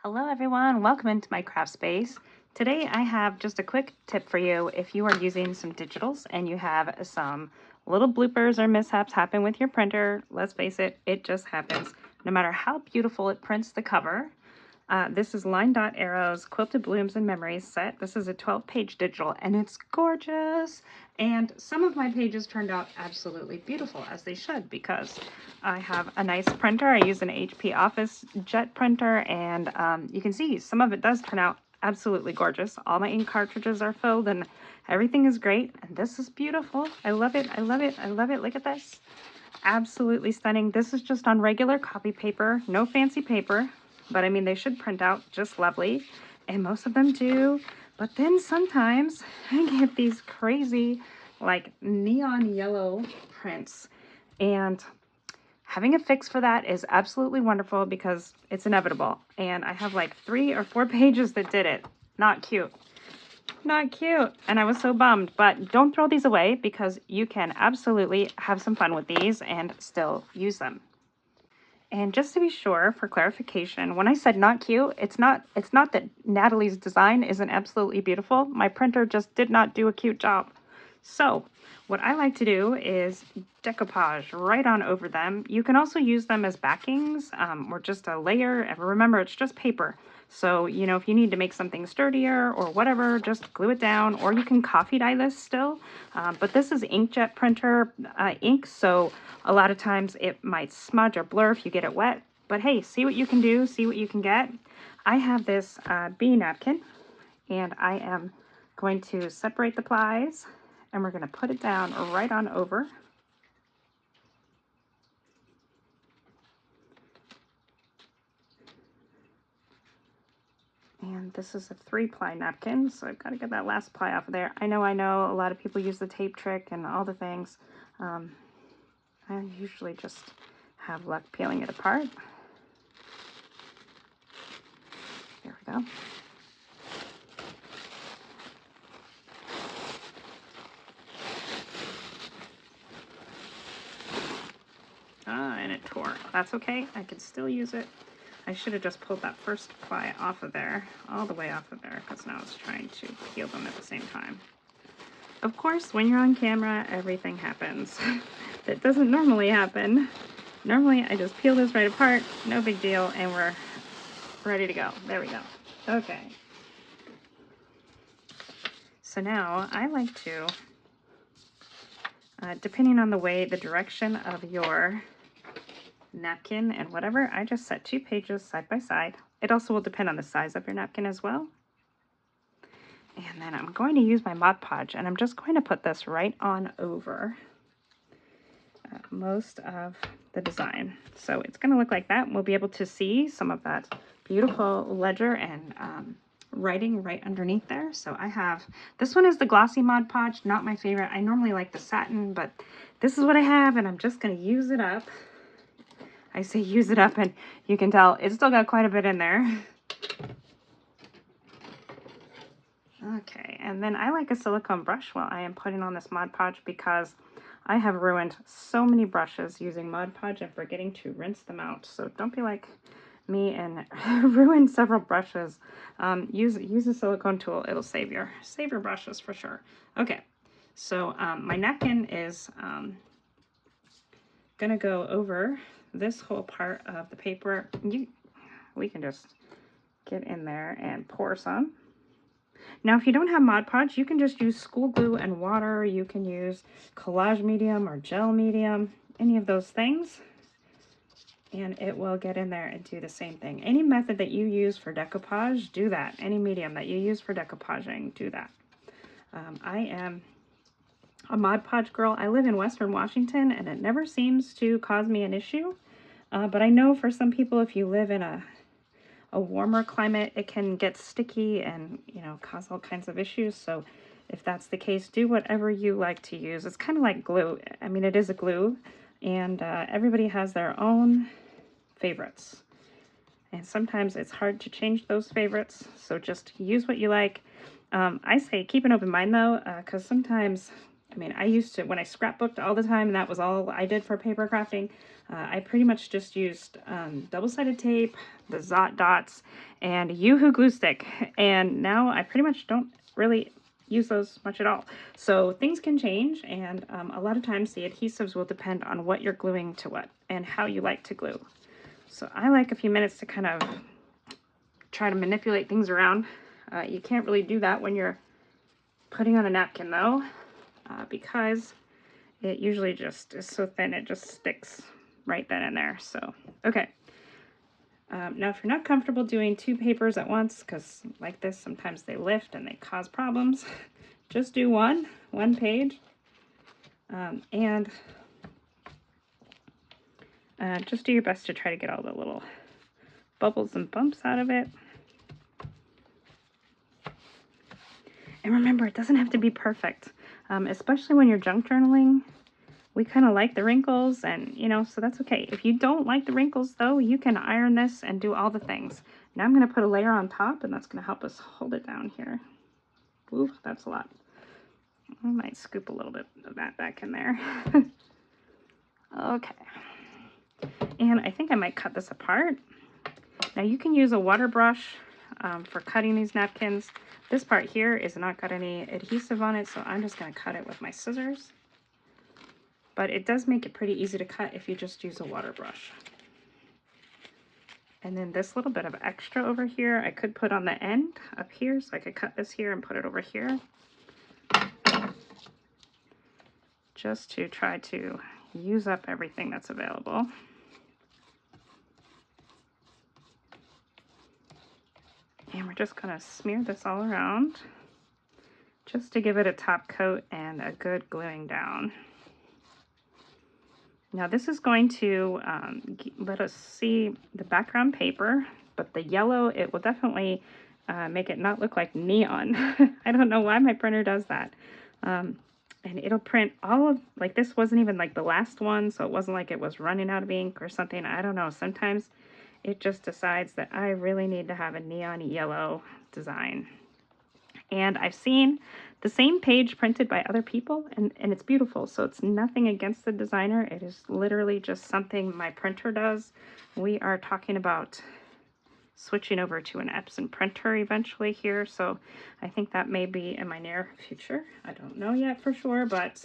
Hello everyone, welcome into my craft space. Today I have just a quick tip for you if you are using some digitals and you have some little bloopers or mishaps happen with your printer. Let's face it, it just happens. No matter how beautiful it prints the cover. This is Line Dot Arrows Quilted Blooms and Memories set. This is a 12-page digital and it's gorgeous. And some of my pages turned out absolutely beautiful, as they should, because I have a nice printer. I use an HP Office Jet printer, and you can see some of it does turn out absolutely gorgeous. All my ink cartridges are filled and everything is great. And this is beautiful. I love it. I love it. I love it. Look at this. Absolutely stunning. This is just on regular copy paper, no fancy paper. But I mean, they should print out just lovely, and most of them do. But then sometimes I get these crazy, like neon yellow prints, and having a fix for that is absolutely wonderful because it's inevitable. And I have like 3 or 4 pages that did it. Not cute. Not cute. And I was so bummed. But don't throw these away because you can absolutely have some fun with these and still use them. And just to be sure, for clarification, when I said not cute, it's not that Natalie's design isn't absolutely beautiful. My printer just did not do a cute job. So what I like to do is decoupage right on over them. You can also use them as backings or just a layer. And remember, it's just paper. So, you know, if you need to make something sturdier or whatever, just glue it down, or you can coffee dye this still. But this is inkjet printer ink, so a lot of times it might smudge or blur if you get it wet. But hey, see what you can do, see what you can get. I have this bee napkin, and I am going to separate the plies, and we're going to put it down right on over. And this is a 3-ply napkin, so I've got to get that last ply off of there. I know, a lot of people use the tape trick and all the things. I usually just have luck peeling it apart. There we go. And it tore. That's okay. I can still use it. I should have just pulled that first ply off of there, all the way off of there, because now it's trying to peel them at the same time. Of course, when you're on camera, everything happens. That doesn't normally happen. Normally, I just peel this right apart, no big deal, and we're ready to go. There we go. Okay. So now I like to, depending on the direction of your napkin and whatever, I just set 2 pages side by side. It also will depend on the size of your napkin as well. And then I'm going to use my Mod Podge, and I'm just going to put this right on over most of the design. So it's going to look like that. We'll be able to see some of that beautiful ledger and writing right underneath there. So I have, this one is the glossy Mod Podge, not my favorite. I normally like the satin, but this is what I have, and I'm just going to use it up. I say use it up, and you can tell it's still got quite a bit in there. Okay, and then I like a silicone brush while I am putting on this Mod Podge because I have ruined so many brushes using Mod Podge and forgetting to rinse them out. So don't be like me and ruin several brushes. Use a silicone tool. It'll save your brushes for sure. Okay, so my napkin is gonna go over this whole part of the paper. We can just get in there and pour some. Now, if you don't have Mod Podge, you can just use school glue and water. You can use collage medium or gel medium, any of those things, and it will get in there and do the same thing. Any method that you use for decoupage, do that. Any medium that you use for decoupaging, do that. I am a Mod Podge girl. I live in Western Washington, and it never seems to cause me an issue. But I know for some people, if you live in a warmer climate, it can get sticky and, you know, cause all kinds of issues. So if that's the case, do whatever you like to use. It's kind of like glue. I mean, it is a glue, and everybody has their own favorites. And sometimes it's hard to change those favorites. So just use what you like. I say keep an open mind though, because sometimes I mean, I used to, when I scrapbooked all the time, and that was all I did for paper crafting, I pretty much just used double-sided tape, the Zot dots, and Yoo-Hoo glue stick. And now I pretty much don't really use those much at all. So things can change, and a lot of times the adhesives will depend on what you're gluing to what and how you like to glue. So I like a few minutes to kind of try to manipulate things around. You can't really do that when you're putting on a napkin though, because it usually just is so thin it just sticks right then and there. So, okay. Now if you're not comfortable doing two papers at once, because like this, sometimes they lift and they cause problems, just do one page. And just do your best to try to get all the little bubbles and bumps out of it. And remember, it doesn't have to be perfect, especially when you're junk journaling. We kind of like the wrinkles, and you know, so that's okay. If you don't like the wrinkles though, you can iron this and do all the things. Now I'm going to put a layer on top, and that's going to help us hold it down here. Ooh, that's a lot. I might scoop a little bit of that back in there. Okay. And I think I might cut this apart. Now you can use a water brush for cutting these napkins. This part here is not got any adhesive on it, so I'm just going to cut it with my scissors. But it does make it pretty easy to cut if you just use a water brush. And then this little bit of extra over here, I could put on the end up here, so I could cut this here and put it over here. Just to try to use up everything that's available. And we're just going to smear this all around just to give it a top coat and a good gluing down. Now this is going to let us see the background paper, but the yellow, it will definitely make it not look like neon. I don't know why my printer does that. And it'll print all of, like this wasn't even like the last one, so it wasn't like it was running out of ink or something. I don't know. Sometimes it just decides that I really need to have a neon yellow design. And I've seen the same page printed by other people, and it's beautiful. So it's nothing against the designer. It is literally just something my printer does. We are talking about switching over to an Epson printer eventually here. So I think that may be in my near future. I don't know yet for sure, but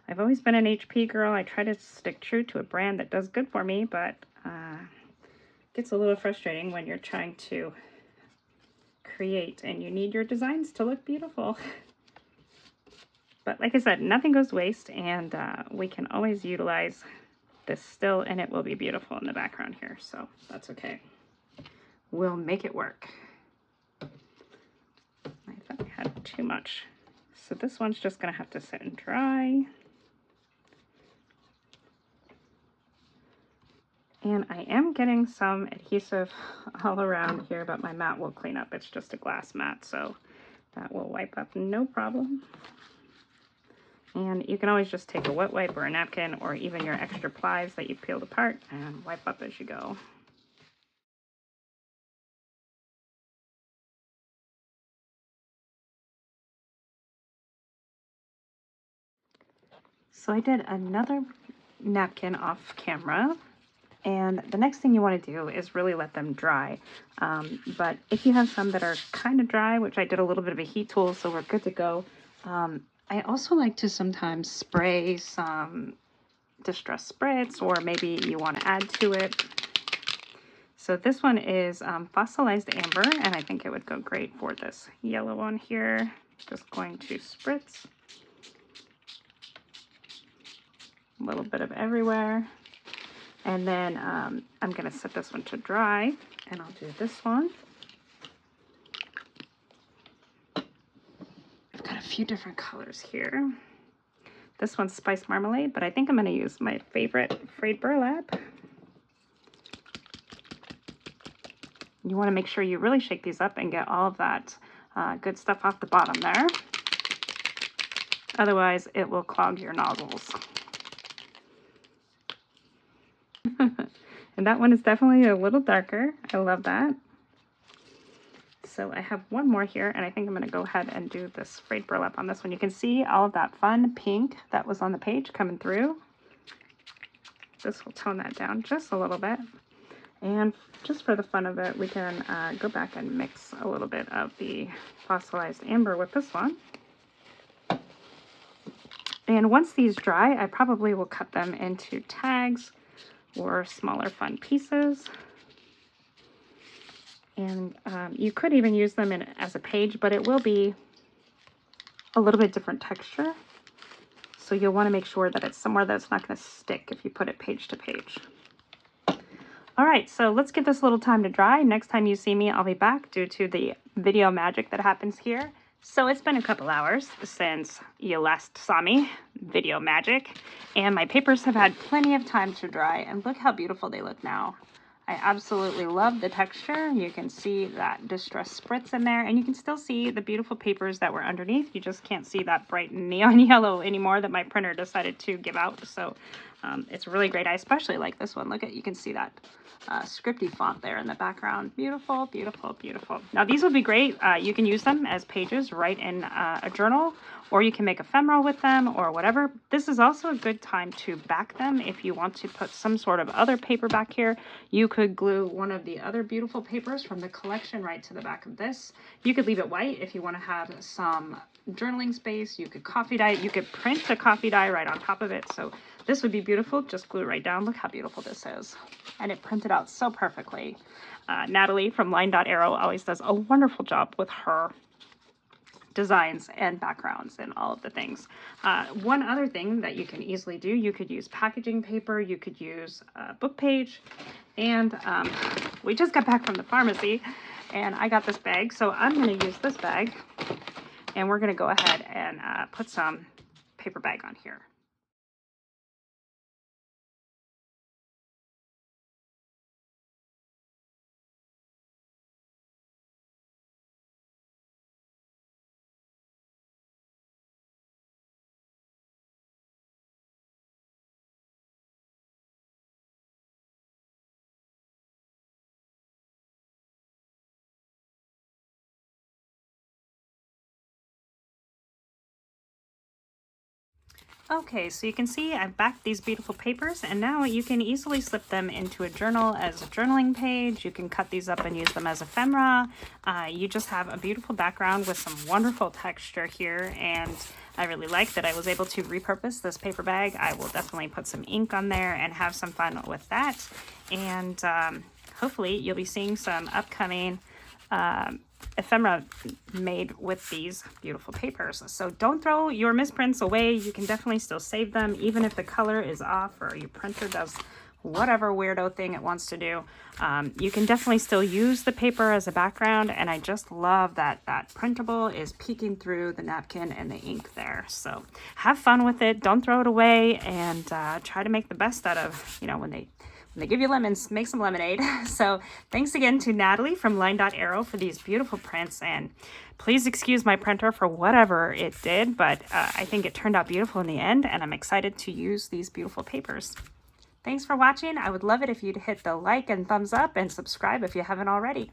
I've always been an HP girl. I try to stick true to a brand that does good for me, but gets a little frustrating when you're trying to create and you need your designs to look beautiful. But like I said, nothing goes to waste, and we can always utilize this still, and it will be beautiful in the background here, so that's okay. We'll make it work. I thought I had too much. So this one's just gonna have to sit and dry. And I am getting some adhesive all around here, but my mat will clean up. It's just a glass mat, so that will wipe up no problem. And you can always just take a wet wipe or a napkin, or even your extra plies that you peeled apart, and wipe up as you go. So I did another napkin off camera. And the next thing you want to do is really let them dry. But if you have some that are kind of dry, which I did a little bit of a heat tool, so we're good to go. I also like to sometimes spray some distress spritz, or maybe you want to add to it. So this one is fossilized amber, and I think it would go great for this yellow one here. Just going to spritz. A little bit of everywhere. And then I'm going to set this one to dry, and I'll do this one. I've got a few different colors here. This one's Spice Marmalade, but I think I'm going to use my favorite frayed burlap. You want to make sure you really shake these up and get all of that good stuff off the bottom there. Otherwise, it will clog your nozzles. And that one is definitely a little darker. I love that. So I have one more here, and I think I'm going to go ahead and do this frayed burlap on this one. You can see all of that fun pink that was on the page coming through. This will tone that down just a little bit. And just for the fun of it, we can go back and mix a little bit of the fossilized amber with this one. And once these dry, I probably will cut them into tags or smaller fun pieces. And you could even use them as a page, but it will be a little bit different texture. So you'll want to make sure that it's somewhere that's not going to stick if you put it page to page. All right, so let's give this a little time to dry. Next time you see me, I'll be back due to the video magic that happens here. So it's been a couple hours since you last saw me, video magic, and my papers have had plenty of time to dry, and look how beautiful they look now. I absolutely love the texture. You can see that distress spritz in there, and you can still see the beautiful papers that were underneath. You just can't see that bright neon yellow anymore that my printer decided to give out. So it's really great. I especially like this one. Look at, you can see that scripty font there in the background. Beautiful, beautiful, beautiful. Now these would be great. You can use them as pages right in a journal, or you can make ephemera with them or whatever. This is also a good time to back them if you want to put some sort of other paper back here. You could glue one of the other beautiful papers from the collection right to the back of this. You could leave it white if you want to have some journaling space. You could coffee dye. You could print a coffee dye right on top of it. So this would be beautiful. Just glue it right down. Look how beautiful this is. And it printed out so perfectly. Natalie from Line.Arrow always does a wonderful job with her designs and backgrounds and all of the things. One other thing that you can easily do, you could use packaging paper, you could use a book page, and we just got back from the pharmacy and I got this bag, so I'm going to use this bag and we're going to go ahead and put some paper bag on here. Okay, so you can see I've backed these beautiful papers, and now you can easily slip them into a journal as a journaling page. You can cut these up and use them as ephemera. You just have a beautiful background with some wonderful texture here, and I really like that I was able to repurpose this paper bag. I will definitely put some ink on there and have some fun with that. And hopefully you'll be seeing some upcoming ephemera made with these beautiful papers. So don't throw your misprints away. You can definitely still save them, even if the color is off or your printer does whatever weirdo thing it wants to do. You can definitely still use the paper as a background, and I just love that that printable is peeking through the napkin and the ink there. So have fun with it. Don't throw it away, and try to make the best out of, you know, when they give you lemons, make some lemonade. So thanks again to Natalie from Line.Arrow for these beautiful prints. And please excuse my printer for whatever it did, but I think it turned out beautiful in the end, and I'm excited to use these beautiful papers. Thanks for watching. I would love it if you'd hit the like and thumbs up and subscribe if you haven't already.